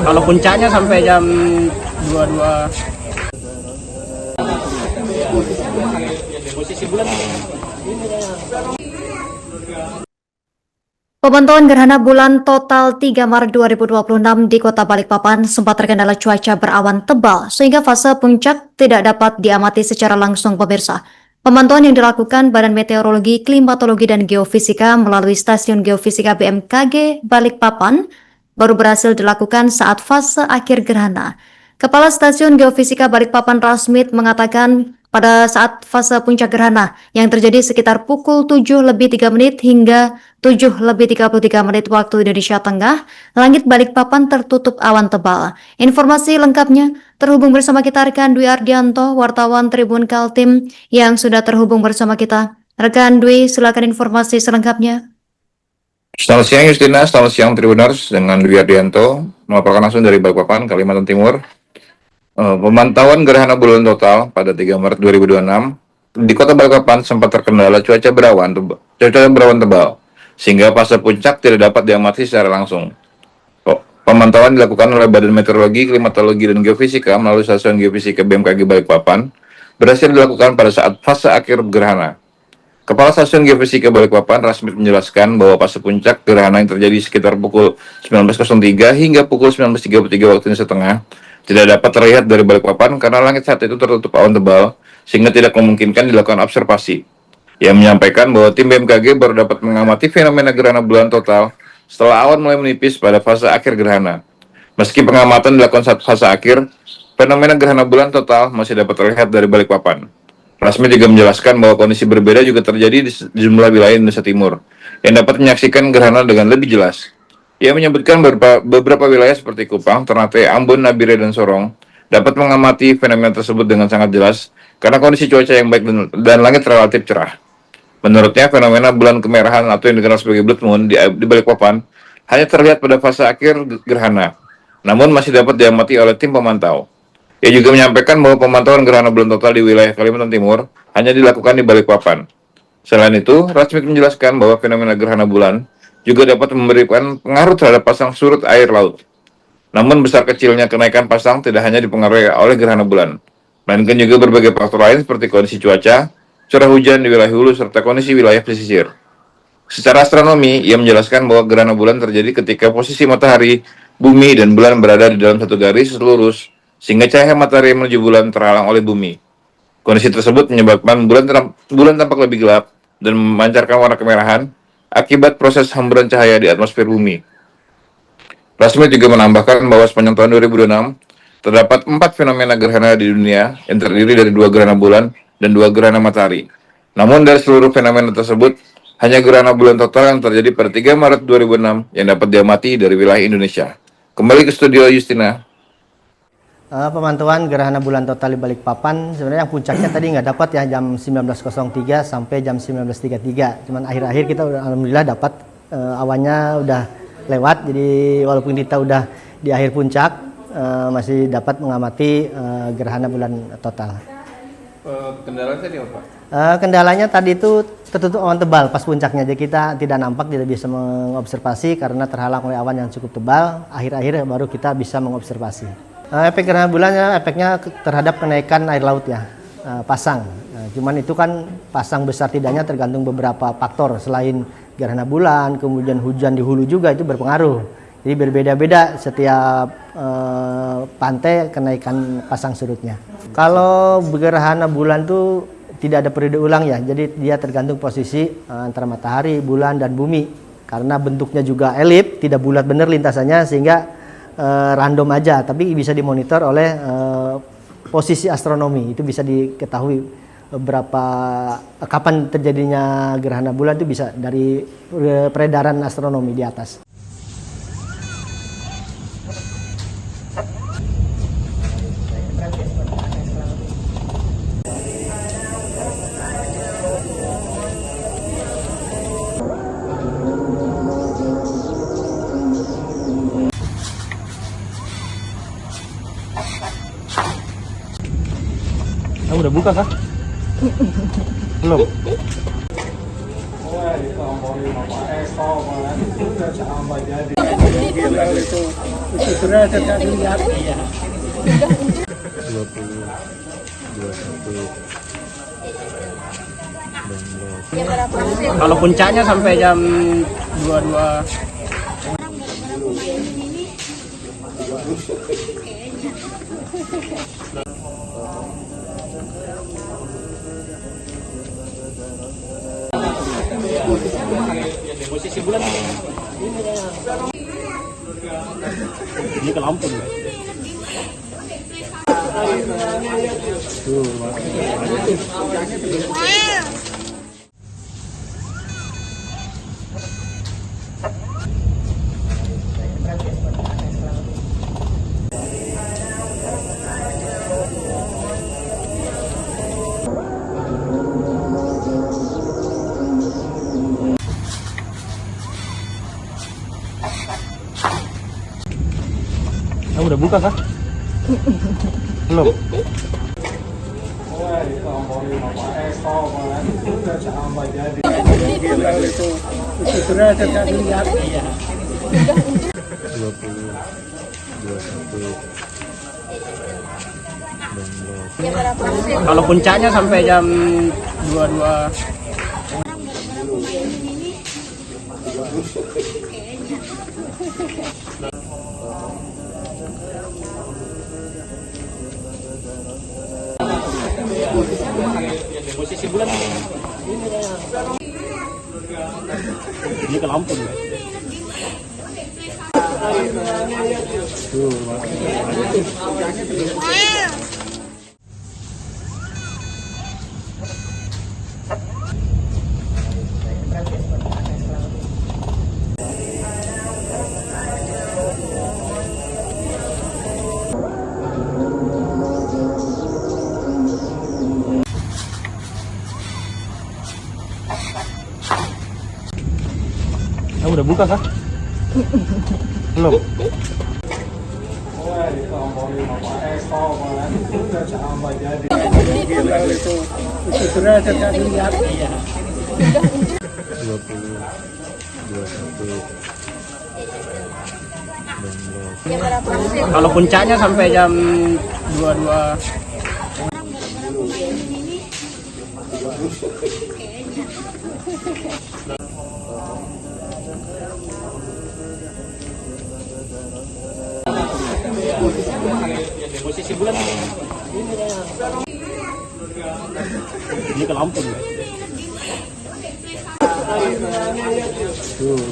Kalau puncaknya sampai jam 22. Posisi bulan. Pemantauan gerhana bulan total 3 Maret 2026 di Kota Balikpapan sempat terkendala cuaca berawan tebal sehingga fase puncak tidak dapat diamati secara langsung pemirsa. Pemantauan yang dilakukan Badan Meteorologi, Klimatologi, dan Geofisika melalui Stasiun Geofisika BMKG Balikpapan baru berhasil dilakukan saat fase akhir gerhana. Kepala Stasiun Geofisika Balikpapan Rasmit mengatakan pada saat fase puncak gerhana yang terjadi sekitar pukul 7:03 hingga 7:33 waktu Indonesia Tengah, langit Balikpapan tertutup awan tebal. Informasi lengkapnya terhubung bersama kita rekan Dwi Ardianto, wartawan Tribun Kaltim yang sudah terhubung bersama kita. Rekan Dwi, silakan informasi selengkapnya. Selamat siang Justina, selamat siang Tribuners, dengan Dwi Ardianto melaporkan langsung dari Balikpapan, Kalimantan Timur. Pemantauan gerhana bulan total pada 3 Maret 2026 di Kota Balikpapan sempat terkendala cuaca berawan tebal, sehingga fase puncak tidak dapat diamati secara langsung. Pemantauan dilakukan oleh Badan Meteorologi, Klimatologi, dan Geofisika melalui Stasiun Geofisika BMKG Balikpapan berhasil dilakukan pada saat fase akhir gerhana. Kepala Stasiun Geofisika Balikpapan Rasmit menjelaskan bahwa fase puncak gerhana yang terjadi sekitar pukul 19.03 hingga pukul 19.33 waktu Indonesia Tengah tidak dapat terlihat dari Balikpapan karena langit saat itu tertutup awan tebal sehingga tidak memungkinkan dilakukan observasi. Ia menyampaikan bahwa tim BMKG baru dapat mengamati fenomena gerhana bulan total setelah awan mulai menipis pada fase akhir gerhana. Meski pengamatan dilakukan saat fase akhir, fenomena gerhana bulan total masih dapat terlihat dari Balikpapan. Rasmi juga menjelaskan bahwa kondisi berbeda juga terjadi di sejumlah wilayah Indonesia Timur yang dapat menyaksikan gerhana dengan lebih jelas. Ia menyebutkan beberapa wilayah seperti Kupang, Ternate, Ambon, Nabire, dan Sorong dapat mengamati fenomena tersebut dengan sangat jelas karena kondisi cuaca yang baik dan langit relatif cerah. Menurutnya, fenomena bulan kemerahan atau yang dikenal sebagai blood moon di Balikpapan hanya terlihat pada fase akhir gerhana, namun masih dapat diamati oleh tim pemantau. Ia juga menyampaikan bahwa pemantauan gerhana bulan total di wilayah Kalimantan Timur hanya dilakukan di Balikpapan. Selain itu, Rasmit menjelaskan bahwa fenomena gerhana bulan juga dapat memberikan pengaruh terhadap pasang surut air laut. Namun besar kecilnya kenaikan pasang tidak hanya dipengaruhi oleh gerhana bulan, melainkan juga berbagai faktor lain seperti kondisi cuaca, curah hujan di wilayah hulu, serta kondisi wilayah pesisir. Secara astronomi, ia menjelaskan bahwa gerhana bulan terjadi ketika posisi matahari, bumi, dan bulan berada di dalam satu garis lurus, sehingga cahaya matahari menuju bulan terhalang oleh bumi. Kondisi tersebut menyebabkan bulan tampak lebih gelap dan memancarkan warna kemerahan akibat proses hamburan cahaya di atmosfer bumi. Rasmit juga menambahkan bahwa sepanjang tahun 2026 terdapat 4 fenomena gerhana di dunia yang terdiri dari 2 gerhana bulan dan 2 gerhana matahari. Namun dari seluruh fenomena tersebut, hanya gerhana bulan total yang terjadi pada 3 Maret 2006 yang dapat diamati dari wilayah Indonesia. Kembali ke studio Justina. Pemantauan gerhana bulan total di Balikpapan sebenarnya yang puncaknya tadi nggak dapat ya jam 19.03 sampai jam 19.33. Cuman akhir-akhir kita alhamdulillah dapat awannya udah lewat, jadi walaupun kita udah di akhir puncak masih dapat mengamati gerhana bulan total. Kendalanya tadi apa? Kendalanya tadi itu tertutup awan tebal pas puncaknya, jadi kita tidak nampak, tidak bisa mengobservasi karena terhalang oleh awan yang cukup tebal. Akhir-akhir baru kita bisa mengobservasi. Efek gerhana bulannya, efeknya terhadap kenaikan air laut ya, pasang. Cuman itu kan pasang besar tidaknya tergantung beberapa faktor. Selain gerhana bulan, kemudian hujan di hulu juga itu berpengaruh. Jadi berbeda-beda setiap pantai kenaikan pasang surutnya. Kalau gerhana bulan tuh tidak ada periode ulang ya, jadi dia tergantung posisi antara matahari, bulan, dan bumi. Karena bentuknya juga elip, tidak bulat benar lintasannya, sehingga random aja, tapi bisa dimonitor oleh posisi astronomi. Itu bisa diketahui kapan terjadinya gerhana bulan, itu bisa dari peredaran astronomi di atas. Udah buka kah? Belum. itu sudah tidak dilihat. Iya. 20, 21, 19. Kalau puncaknya sampai jam 22. Posisi bulan ini ke Lampung. Udah buka kah? Belum. Itu sudah tidak dilihat. Iya. 20, 21, 19. Kalau puncaknya sampai jam 22. Posisi bulan ini ke Lampung. Udah buka kah? Belum. Itu sudah tidak dilihat. Iya. 20, 21, 19. Kalau puncaknya sampai jam 22. Posisi bulan ini ke Lampung. Tuh,